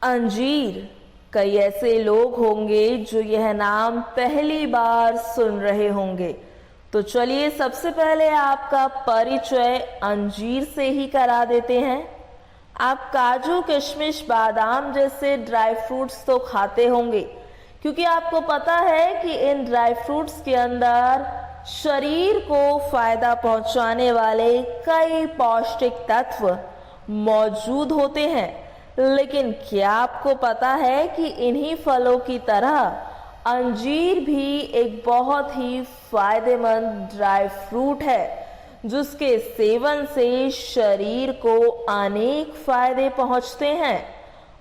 अंजीर। कई ऐसे लोग होंगे जो यह नाम पहली बार सुन रहे होंगे। तो चलिए सबसे पहले आपका परिचय अंजीर से ही करा देते हैं। आप काजू, किशमिश, बादाम जैसे ड्राई फ्रूट्स तो खाते होंगे, क्योंकि आपको पता है कि इन ड्राई फ्रूट्स के अंदर शरीर को फायदा पहुंचाने वाले कई पौष्टिक तत्व मौजूद होते हैं। लेकिन क्या आपको पता है कि इन्हीं फलों की तरह अंजीर भी एक बहुत ही फायदेमंद ड्राई फ्रूट है, जिसके सेवन से शरीर को अनेक फायदे पहुंचते हैं।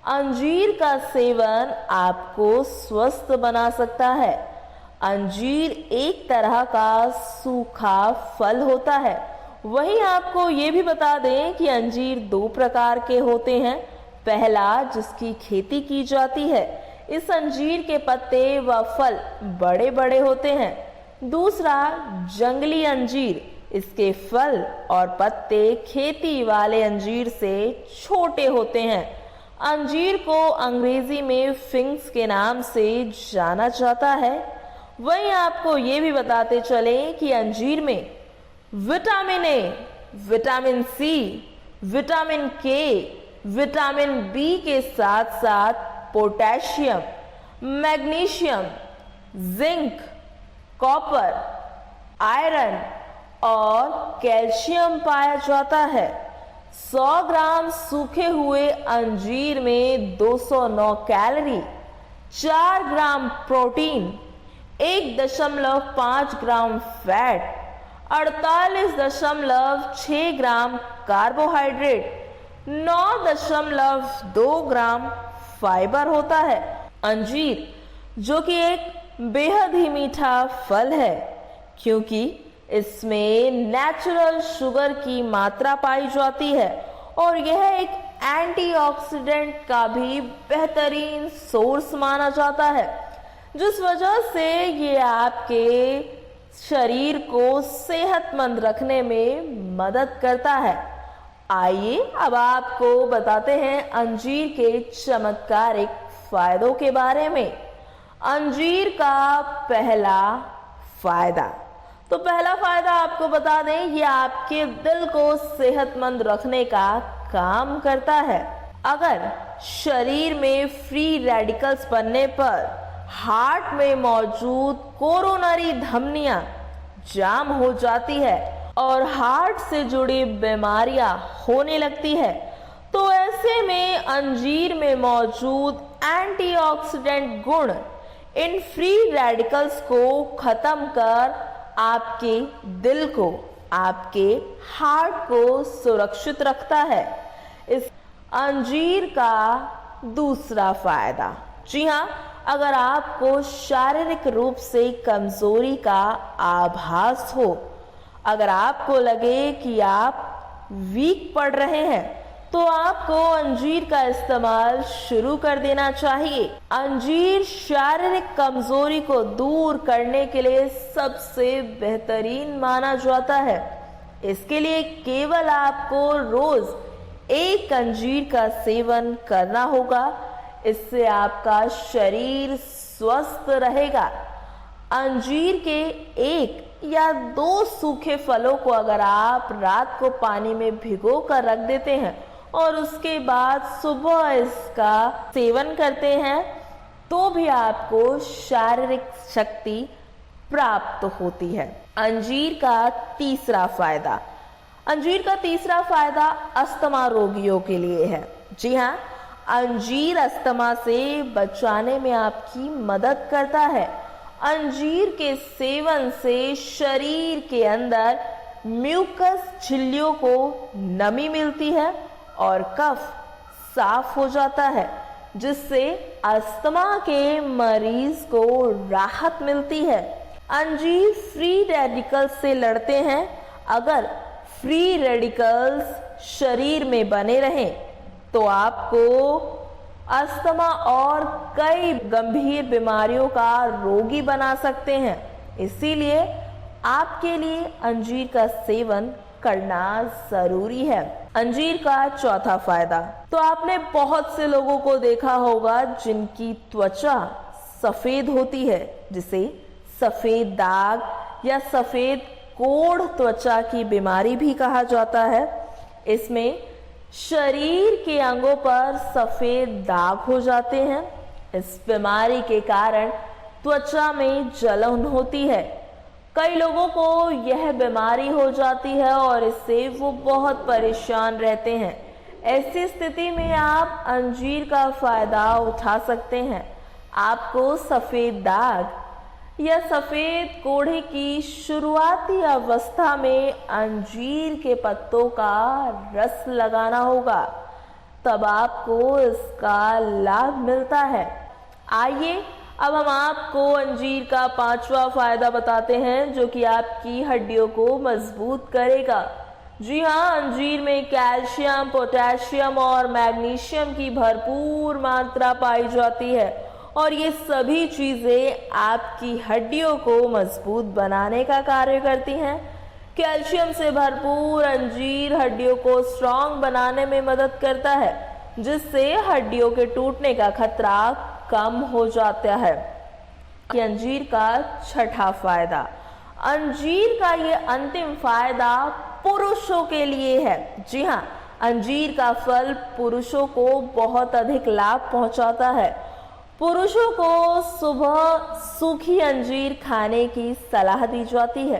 अंजीर का सेवन आपको स्वस्थ बना सकता है। अंजीर एक तरह का सूखा फल होता है। वहीं आपको ये भी बता दें कि अंजीर दो प्रकार के होते हैं। पहला, जिसकी खेती की जाती है, इस अंजीर के पत्ते व फल बड़े बड़े होते हैं। दूसरा, जंगली अंजीर, इसके फल और पत्ते खेती वाले अंजीर से छोटे होते हैं। अंजीर को अंग्रेजी में फिग्स के नाम से जाना जाता है। वहीं आपको ये भी बताते चलें कि अंजीर में vitamin A, vitamin C, vitamin K, vitamin B के साथ साथ potassium, magnesium, zinc, copper, iron और कैल्शियम पाया जाता है। 100 ग्राम सूखे हुए अंजीर में 209 कैलोरी, 4 ग्राम प्रोटीन, 1.5 ग्राम फैट, 48.6 ग्राम कार्बोहाइड्रेट, 9.2 ग्राम फाइबर होता है। अंजीर, जो कि एक बेहद ही मीठा फल है, क्योंकि इसमें नेचुरल शुगर की मात्रा पाई जाती है और यह एक एंटीऑक्सीडेंट का भी बेहतरीन सोर्स माना जाता है, जिस वजह से ये आपके शरीर को सेहतमंद रखने में मदद करता है। आइए अब आपको बताते हैं अंजीर के चमत्कारिक फायदों के बारे में। अंजीर का पहला फायदा, तो पहला फायदा आपको बता दें, ये आपके दिल को सेहतमंद रखने का काम करता है। अगर शरीर में फ्री रेडिकल्स बनने पर हार्ट में मौजूद कोरोनरी धमनियां जाम हो जाती है और हार्ट से जुड़ी बीमारियां होने लगती है, तो ऐसे में अंजीर में मौजूद एंटीऑक्सीडेंट गुण इन फ्री रेडिकल्स को खत्म कर आपके दिल को, आपके हार्ट को सुरक्षित रखता है। इस अंजीर का दूसरा फायदा, जी हाँ, अगर आपको शारीरिक रूप से कमजोरी का आभास हो, अगर आपको लगे कि आप वीक पड़ रहे हैं, तो आपको अंजीर का इस्तेमाल शुरू कर देना चाहिए। अंजीर शारीरिक कमजोरी को दूर करने के लिए सबसे बेहतरीन माना जाता है। इसके लिए केवल आपको रोज एक अंजीर का सेवन करना होगा। इससे आपका शरीर स्वस्थ रहेगा। अंजीर के 1 या 2 सूखे फलों को अगर आप रात को पानी में भिगो कर रख देते हैं और उसके बाद सुबह इसका सेवन करते हैं, तो भी आपको शारीरिक शक्ति प्राप्त होती है। अंजीर का तीसरा फायदा, अंजीर का तीसरा फायदा अस्थमा रोगियों के लिए है। जी हाँ, अंजीर अस्थमा से बचाने में आपकी मदद करता है। अंजीर के सेवन से शरीर के अंदर म्यूकस झिल्लियों को नमी मिलती है और कफ साफ हो जाता है, जिससे अस्थमा के मरीज को राहत मिलती है। अंजीर फ्री रेडिकल्स से लड़ते हैं। अगर फ्री रेडिकल्स शरीर में बने रहें तो आपको अस्थमा और कई गंभीर बीमारियों का रोगी बना सकते हैं। इसीलिए आपके लिए अंजीर का सेवन करना जरूरी है। अंजीर का चौथा फायदा, तो आपने बहुत से लोगों को देखा होगा जिनकी त्वचा सफेद होती है, जिसे सफेद दाग या सफेद कोढ़ त्वचा की बीमारी भी कहा जाता है। इसमें शरीर के अंगों पर सफेद दाग हो जाते हैं। इस बीमारी के कारण त्वचा में जलन होती है। कई लोगों को यह बीमारी हो जाती है और इससे वो बहुत परेशान रहते हैं। ऐसी स्थिति में आप अंजीर का फायदा उठा सकते हैं। आपको सफेद दाग या सफेद कोढ़े की शुरुआती अवस्था में अंजीर के पत्तों का रस लगाना होगा, तब आपको इसका लाभ मिलता है। आइए अब हम आपको अंजीर का पांचवा फायदा बताते हैं, जो कि आपकी हड्डियों को मजबूत करेगा। जी हाँ, अंजीर में कैल्शियम, पोटेशियम और मैग्नीशियम की भरपूर मात्रा पाई जाती है और ये सभी चीजें आपकी हड्डियों को मजबूत बनाने का कार्य करती हैं। कैल्शियम से भरपूर अंजीर हड्डियों को स्ट्रांग बनाने में मदद करता है, जिससे हड्डियों के टूटने का खतरा कम हो जाता है। कि अंजीर का छठा फायदा, अंजीर का ये अंतिम फायदा पुरुषों के लिए है। जी हाँ, अंजीर का फल पुरुषों को बहुत अधिक लाभ पहुंचाता है। पुरुषों को सुबह सूखी अंजीर खाने की सलाह दी जाती है,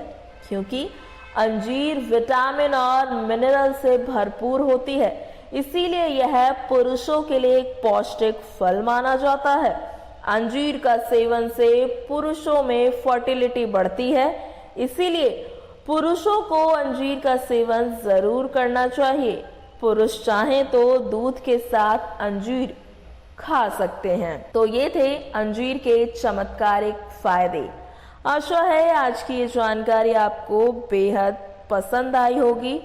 क्योंकि अंजीर विटामिन और मिनरल से भरपूर होती है। इसीलिए यह पुरुषों के लिए एक पौष्टिक फल माना जाता है। अंजीर का सेवन से पुरुषों में फर्टिलिटी बढ़ती है, इसीलिए पुरुषों को अंजीर का सेवन जरूर करना चाहिए। पुरुष चाहें तो दूध के साथ अंजीर खा सकते हैं। तो ये थे अंजीर के चमत्कारिक फायदे। आशा है आज की ये जानकारी आपको बेहद पसंद आई होगी।